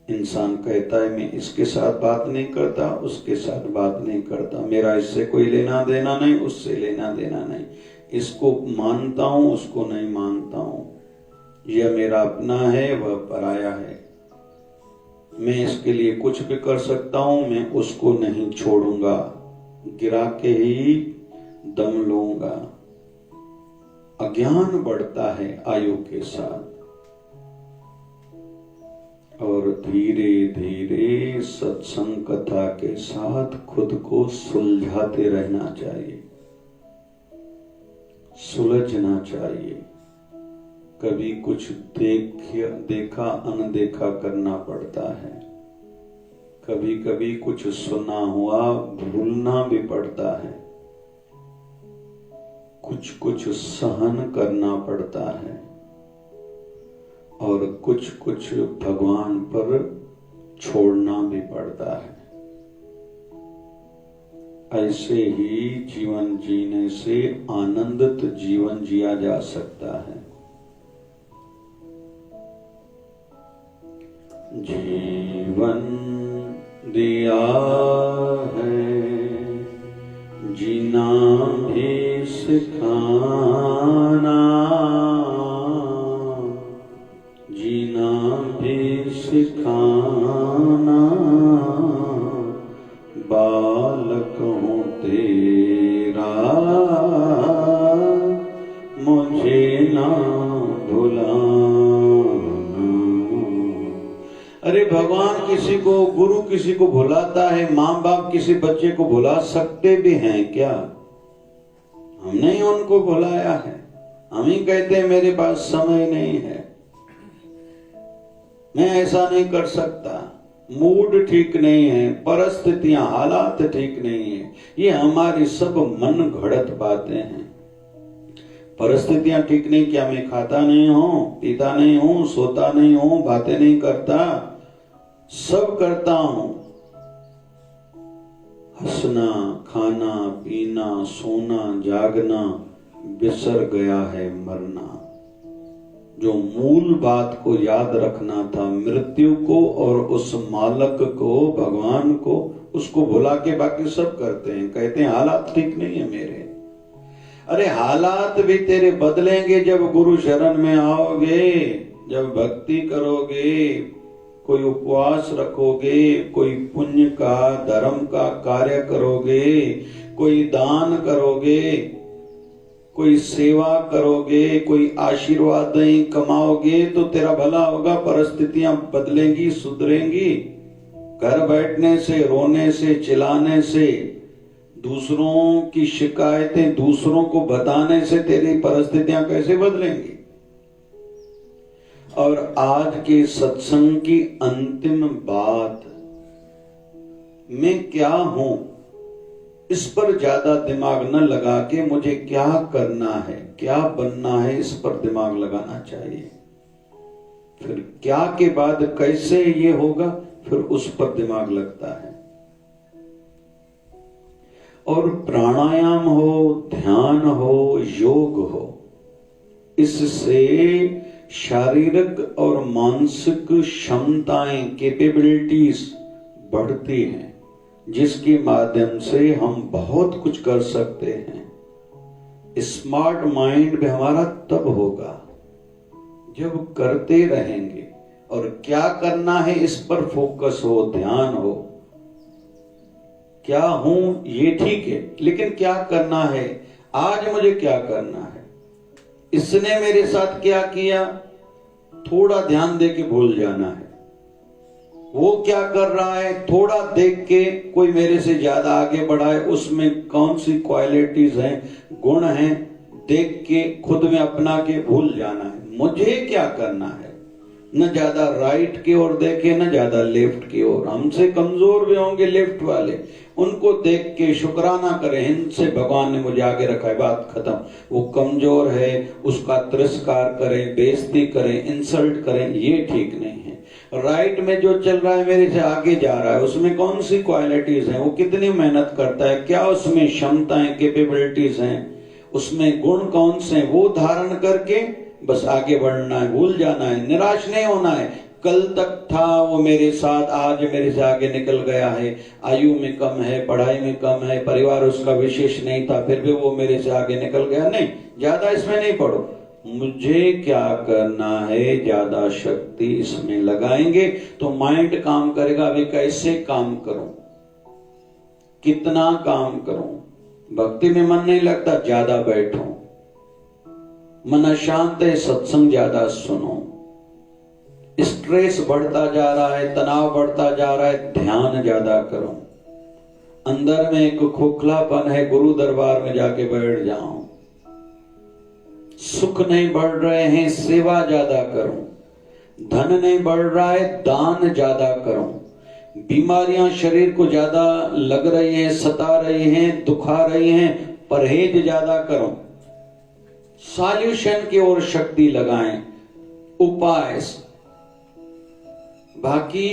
इंसान कहता है मैं इसके साथ बात नहीं करता, उसके साथ बात नहीं करता, मेरा इससे कोई लेना देना नहीं, उससे लेना देना नहीं, इसको मानता हूं, उसको नहीं मानता हूं, यह मेरा अपना है, वह पराया है, मैं इसके लिए कुछ भी कर सकता हूं, मैं उसको नहीं छोड़ूंगा, गिरा के ही दम लूंगा। अज्ञान बढ़ता है आयु के साथ। और धीरे धीरे सत्संग कथा के साथ खुद को सुलझाते रहना चाहिए, सुलझना चाहिए। कभी कुछ देखा अनदेखा करना पड़ता है, कभी कभी कुछ सुना हुआ भूलना भी पड़ता है, कुछ कुछ सहन करना पड़ता है, और कुछ कुछ भगवान पर छोड़ना भी पड़ता है। ऐसे ही जीवन जीने से आनंदित जीवन जिया जा सकता है। जीवन दिया है जीना भी सिखाना, जीना भी सिखाना, बालक हूँ तेरा मुझे ना भुलाना। अरे भगवान किसी को, गुरु किसी को भुलाता है, माँ बाप किसी बच्चे को भुला सकते भी हैं क्या? हमने ही उनको भुलाया है। हम ही कहते हैं मेरे पास समय नहीं है, मैं ऐसा नहीं कर सकता, मूड ठीक नहीं है, परिस्थितियां हालात ठीक नहीं है। ये हमारी सब मन घड़त बातें हैं। परिस्थितियां ठीक नहीं, क्या मैं खाता नहीं हूं, पीता नहीं हूं, सोता नहीं हूं, बातें नहीं करता, सब करता हूं। हंसना, खाना, पीना, सोना, जागना, बिसर गया है मरना। जो मूल बात को याद रखना था, मृत्यु को और उस मालक को, भगवान को, उसको भुला के बाकी सब करते हैं। कहते हैं हालात ठीक नहीं है मेरे। अरे हालात भी तेरे बदलेंगे जब गुरु शरण में आओगे, जब भक्ति करोगे, कोई उपवास रखोगे, कोई पुण्य का, धर्म का कार्य करोगे, कोई दान करोगे, कोई सेवा करोगे, कोई आशीर्वाद कमाओगे तो तेरा भला होगा। परिस्थितियां बदलेंगी, सुधरेंगी। घर बैठने से, रोने से, चिल्लाने से, दूसरों की शिकायतें दूसरों को बताने से तेरी परिस्थितियां कैसे बदलेंगी? और आज के सत्संग की अंतिम बात, मैं क्या हूं, इस पर ज्यादा दिमाग न लगा के मुझे क्या करना है, क्या बनना है, इस पर दिमाग लगाना चाहिए। फिर क्या के बाद कैसे ये होगा, फिर उस पर दिमाग लगता है। और प्राणायाम हो, ध्यान हो, योग हो, इससे शारीरिक और मानसिक क्षमताएं, कैपेबिलिटीज बढ़ती हैं, जिसके माध्यम से हम बहुत कुछ कर सकते हैं। स्मार्ट माइंड भी हमारा तब होगा जब करते रहेंगे और क्या करना है इस पर फोकस हो, ध्यान हो। क्या हूं ये ठीक है, लेकिन क्या करना है, आज मुझे क्या करना है, इसने मेरे साथ क्या किया, थोड़ा ध्यान दे के भूल जाना है। वो क्या कर रहा है, थोड़ा देख के, कोई मेरे से ज्यादा आगे बढ़ा है, उसमें कौन सी क्वालिटीज हैं, गुण हैं, देख के खुद में अपना के भूल जाना है। मुझे क्या करना है, न ज्यादा राइट की ओर देखे, न ज्यादा लेफ्ट की ओर। हमसे कमजोर भी होंगे लेफ्ट वाले, उनको देख के शुक्राना करें, इनसे भगवान ने मुझे आगे रखा है, बात खत्म। वो कमजोर है, उसका तिरस्कार करें, बेइज्जती करें, इंसल्ट करें, ये ठीक नहीं है। राइट में जो चल रहा है, मेरे से आगे जा रहा है, उसमें कौन सी क्वालिटीज हैं, वो कितनी मेहनत करता है, क्या उसमें क्षमताएं, कैपेबिलिटीज हैं, उसमें गुण कौन से हैं, वो धारण करके बस आगे बढ़ना है, भूल जाना है, निराश नहीं होना है। कल तक था वो मेरे साथ, आज मेरे से आगे निकल गया है, आयु में कम है, पढ़ाई में कम है, परिवार उसका विशेष नहीं था, फिर भी वो मेरे से आगे निकल गया। नहीं, ज्यादा इसमें नहीं पढ़ो, मुझे क्या करना है, ज्यादा शक्ति इसमें लगाएंगे तो माइंड काम करेगा। अभी कैसे काम करूं, कितना काम करूं, भक्ति में मन नहीं लगता, ज्यादा बैठो, मन अशांत है, सत्संग ज्यादा सुनो। स्ट्रेस बढ़ता जा रहा है, तनाव बढ़ता जा रहा है, ध्यान ज्यादा करो। अंदर में एक खोखलापन है, गुरु दरबार में जाके बैठ जाओ। सुख नहीं बढ़ रहे हैं, सेवा ज्यादा करो। धन नहीं बढ़ रहा है, दान ज्यादा करो। बीमारियां शरीर को ज्यादा लग रही हैं, सता रही हैं, दुखा रही हैं, परहेज ज्यादा करो। सॉल्यूशन की ओर शक्ति लगाएं, उपाय। बाकी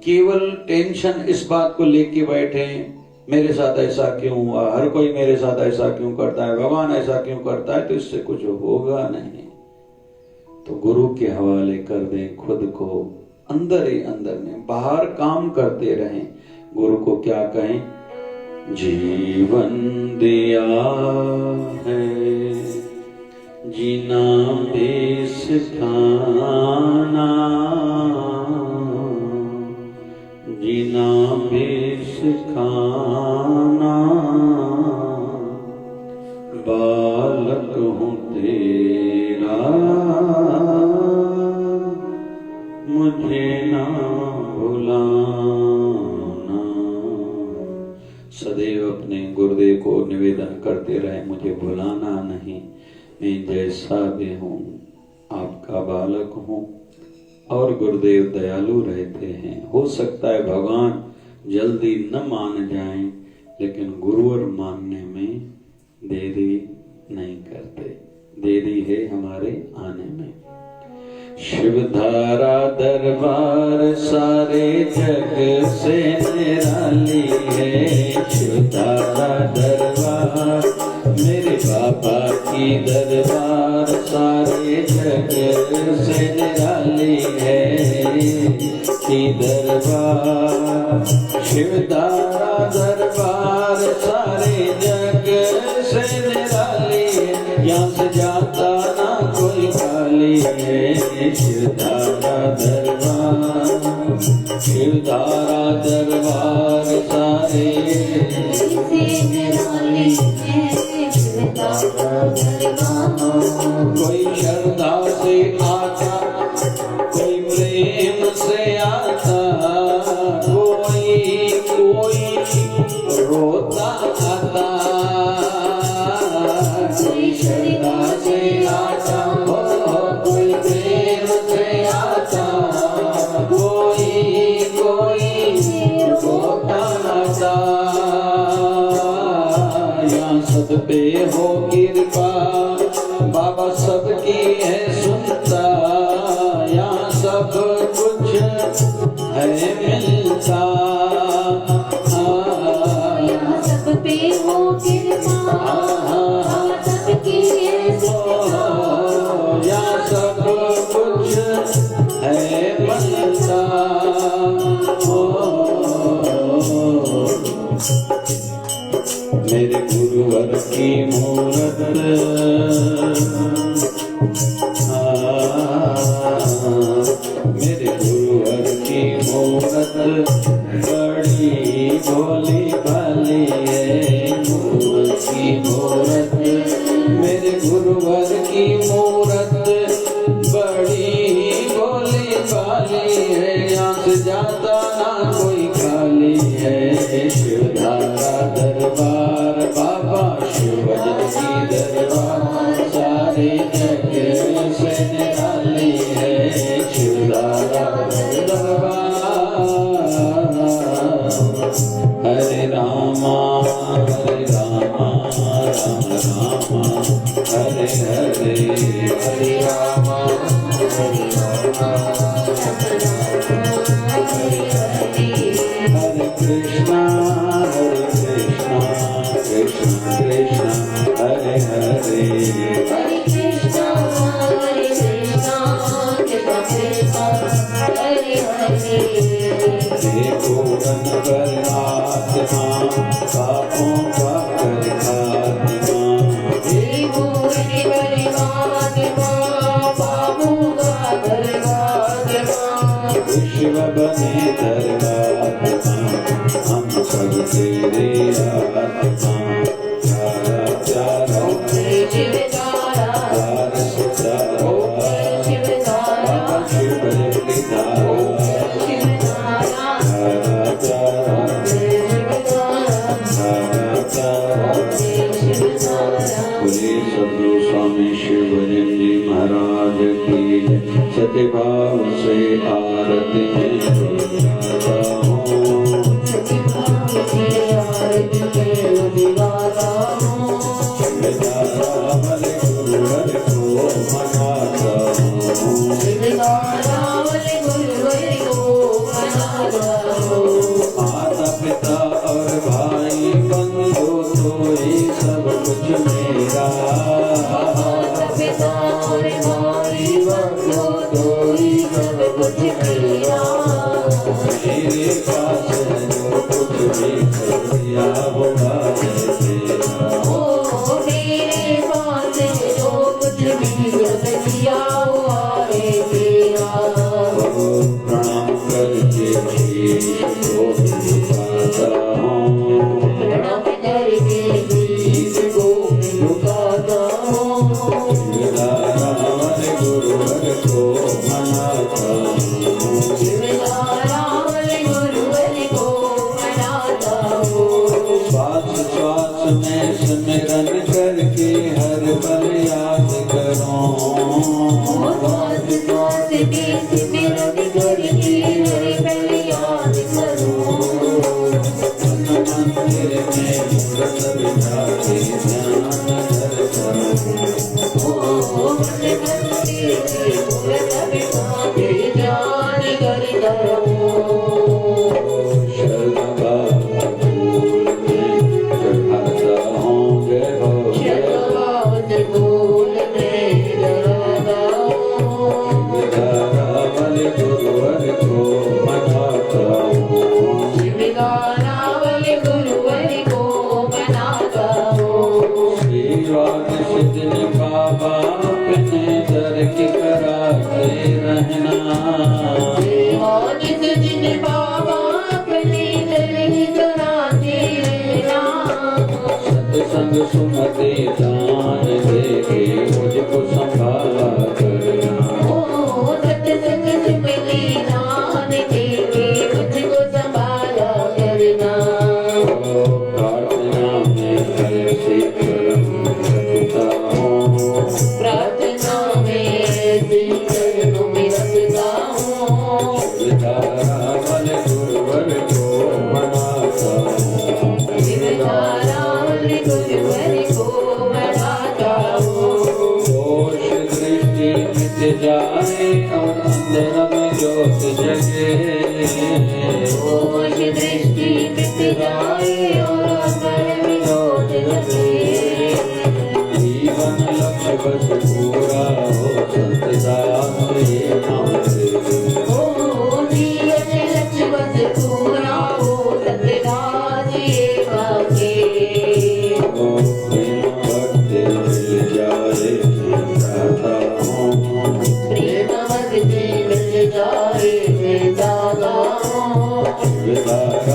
केवल टेंशन इस बात को लेके बैठे, मेरे साथ ऐसा क्यों हुआ, हर कोई मेरे साथ ऐसा क्यों करता है, भगवान ऐसा क्यों करता है, तो इससे कुछ होगा नहीं। तो गुरु के हवाले कर दें खुद को, अंदर ही अंदर में, बाहर काम करते रहें। गुरु को क्या कहें, जीवन दिया है जीना भी सिखाना, जीना भी सिखाना, बालक हूँ तेरा मुझे ना भुलाना। सदैव अपने गुरुदेव को निवेदन करते रहे, मुझे भुलाना नहीं, मैं जैसा भी हूँ आपका बालक हूँ। और गुरुदेव दयालु रहते हैं। हो सकता है भगवान जल्दी न मान जाएं, लेकिन गुरुवर मानने में देरी नहीं करते, देरी है हमारे आने में। शिवधारा दरबार सारे जग से निराली है, शिवधारा दरबार मेरे बाबा की दरबार सारे जग से निराली है की दरबार। शिवधारा दरबार सारे जग से निराली है, यहाँ से जाता ना कोई खाली है। शिवधारा दरबार, शिवधारा दरबार सारे कोई श्रद्धा से आता, कोई प्रेम से आता, कोई रोता आता, कोई श्रद्धा से आता, कोई प्रेम से माता, यहाँ सब पे हो कृपा, बाबा सबकी है सुनता, यहाँ सब कुछ है मिलता। यहाँ सब पे हो कृपा, बाबा सबकी है सुनता, यहाँ सब कुछ है मिलता। मेरे गुरुवर की मूरत, मेरे गुरुवर की मूरत बड़ी भोली भाली है। मूरत की मूरत, मेरे गुरुवर की मूरत बड़ी भोली भाली है। यहाँ से जाता ना कोई खाली है। शिवधारा दरबार बाबा शिवजी की दरबार, सारे जग से निराली है। शिवधारा दरबार, हरे रामा राम रामा हरे हरे, हरे रामा हरे कृष्णा कृष्ण कृष्ण हरे हरे, हरे कृष्णा कृष्ण कृष्ण हरे हरे। देखो गण परमात्मा, पापों का कर खात्मा। देखो गण परमात्मा, पापों का कर खात्मा। विश्व बने धर्मात्मा, हम सब तेरे आत्मा। प्यारा प्यारा शिव तारा, प्यार से प्यारा, शिव तारा, शिव की धारा। शिव तारा, प्यारा प्यारा शिव तारा, प्यारा प्यारा। शिव तारा। बोले सद्गुरु स्वामी शिव भजन जी महाराज की जय। सत्यभाव से आरती में गाता हूँ, सत्यभाव से आरती में दिवाता हूँ। शिवधारा वाले गुरुवर को मनाता हूँ। शिवधारा वाले गुरुवर को मनाता हूँ। माता पिता और भाई बंधु तो ये सब कुछ मेरा। माता पिता और भाई बंधु तो ये सब कुछ मेरा। मेरे पास है जो कुछ भी कर दिया होगा तेरा। ओ मेरे पास जो कुछ भी कर दिया हुआ है तेरा। प्रणाम करके शीश को झुकाता हूँ, प्रणाम करके शीश को झुकाता हूँ। शिवधारा वाले गुरुवर को मनाता हूँ। शिवधारा वाले गुरुवर को मनाता हूँ। श्वास श्वास में स्मरण करके हर पल याद करो। श्वास श्वास में सिमरन करके हर पल याद करो। मंदिर में मूर्त बिठा के ध्यान करता हूँ। ओ मन मंदिर में मूर्त बिठा के ध्यान करता हूँ। शरणा फूल में चढ़ाता हूँ जय हो जय हो। शरणागत फूल में चढ़ाता हूँ। शिवधारा वाले गुरुवर को मनाता हूँ। शिवधारा वाले गुरुवर को मनाता हूँ। श्रीवाद सिद्ध बाबा अपने दर की कराते रहना। देवानित दिन बाबा अपने दर की कराते रहना। सत्संग सुमते दान दे के मुझको संभाला करना। ओ सत्संग सुमते दान दे के मुझको संभाला करना। प्रार्थना में ऐसी कर्म रखता हूँ। प्रार्थना में ऐसी कर्म में रखता हूँ। शिवधारा वाले गुरुवर को मनाता हूँ।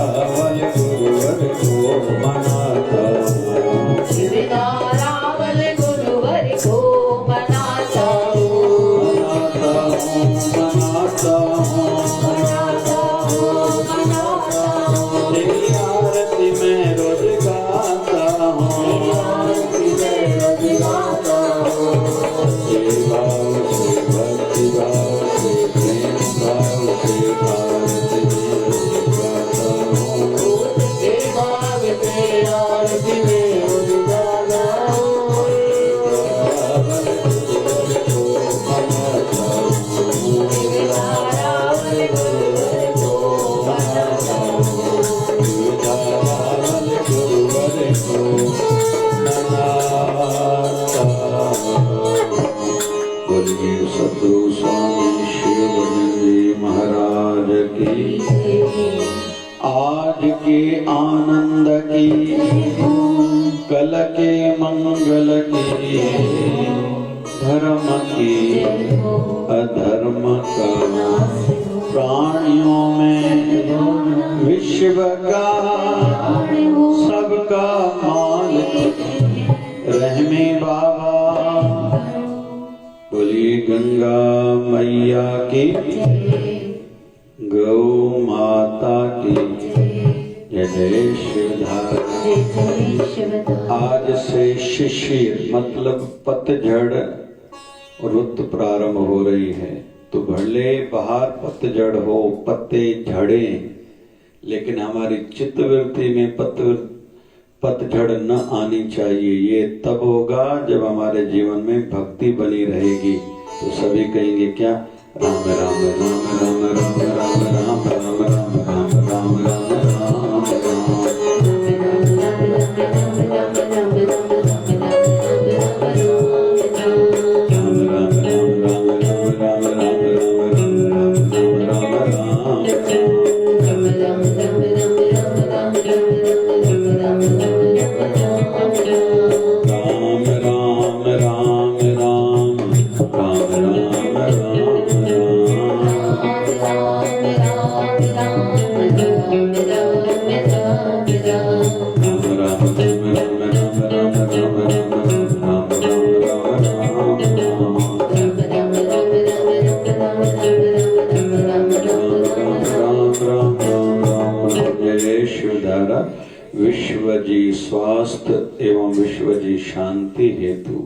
रावल गुरुवर को मनाता हूँ। रावल गुरुवर को मनाता हूँ। मनाता हूँ। तेरी आरती में रोज गाता हूँ। भक्ति भाव से भक्ति भाव से प्रेम भाव से आरती में रोज गाता हूँ। आरती में रोज गाता हूँ। बोलिए सद्गुरु स्वामी शिवानंद महाराज की, आज के आनंद की, कल के मंगल की, धर्म की अधर्म का, प्राणियों में विश्व का सबका मालिक रहमे बाबा। बोली गंगा मैया की, गौ माता की जय जय शिवधारा। आज से शिशिर मतलब पतझड़ रुत प्रारंभ हो रही है। तो भले बाहर पतझड़ हो, पत्ते झड़े, लेकिन हमारी चित्तवृत्ति में पतझड़ न आनी चाहिए। ये तब होगा जब हमारे जीवन में भक्ति बनी रहेगी। तो सभी कहेंगे क्या? राम राम राम राम राम राम राम राम राम राम राम राम विश्व जी स्वास्थ्य एवं विश्व जी शांति हेतु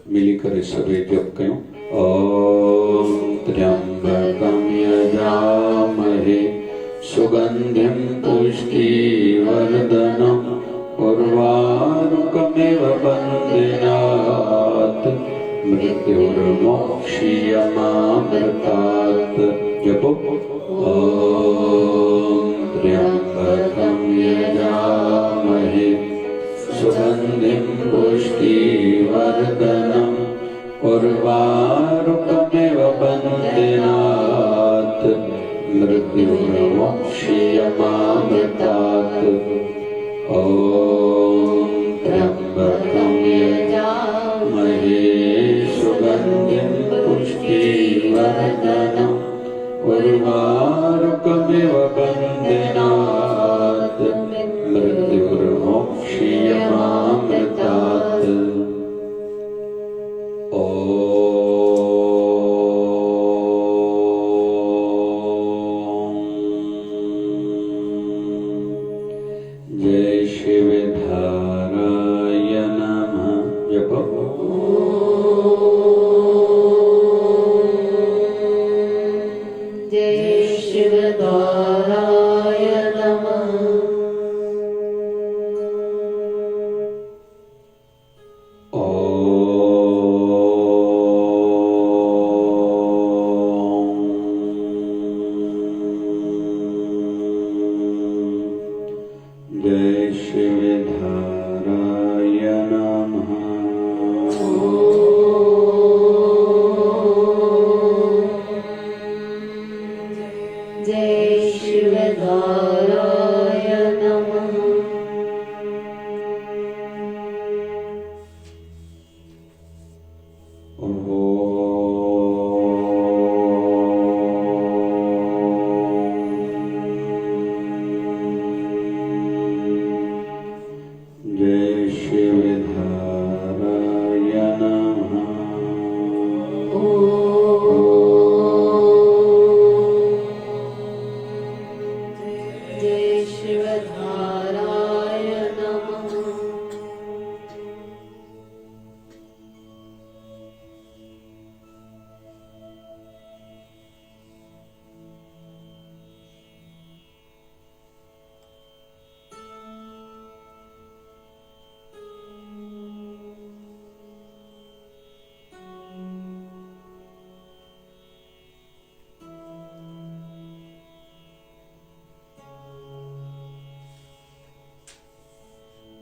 मिलकर सभी जप कयो। ओम त्र्यंबकं यजामहे सुगंधिं पुष्टिवर्धनम् उर्वारुकमिव बन्धनात् मृत्युर्मोक्षीयमामृतात्। जपो ओम त्र्यंबकं यजामहे सुगंधिं पुष्टिवर्धनम् उर्वारुकमिव बन्धनात् मृत्युर्मोक्षीयमामृतात्। ओम त्र्यंबकं यजामहे सुगंधिं पुष्टिवर्धनम् उर्वारुकमिव बन्धनात् मृत्युर्मोक्षीयमामृतात्। जय शिवधाराय नमः। जपो जय शिवधाराय नमः। जय शिवधाराय नमः। जय शिवधाराय नमः।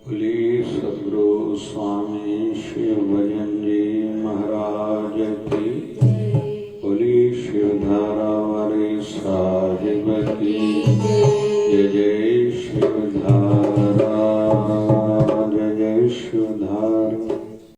बोलिए सदगुरु स्वामी शिव भजन जी महाराज की। बोलिए शिवधारा वाले